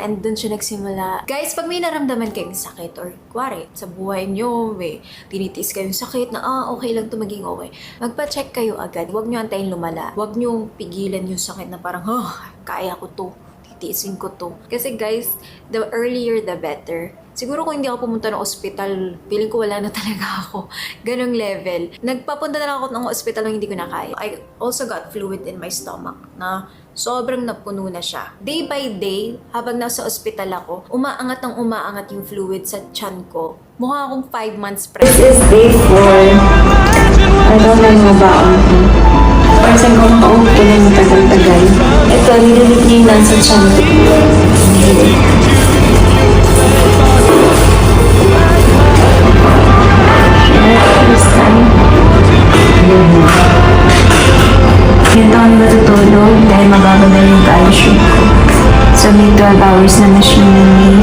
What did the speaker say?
And dun siya nagsimula. Guys, pag may naramdaman kayong sakit or kuwari, sa buhay nyo, may tinitiis kayong sakit na, okay lang to maging okay. Magpa-check kayo agad. Huwag nyo antayin lumala. Huwag nyo pigilan yung sakit na parang, kaya ko to. Titiisin ko to. Kasi guys, the earlier the better. Siguro kung hindi ako pumunta ng ospital, feeling ko wala na talaga ako. Ganong level. Nagpapunta na lang ako ng ospital nung hindi ko na kaya. I also got fluid in my stomach na sobrang napuno na siya. Day by day, habang nasa ospital ako, umaangat yung fluid sa tiyan ko. Mukha akong 5 months pregnant. This is day 4. I don't know mo ba ako. Kasi kung paupo na matagal-tagal. Ito, nililit niya yung nasa tiyan ko. This time. Ganito ako matutulog dahil mababagal yung calcium ko. So may 12 hours na machining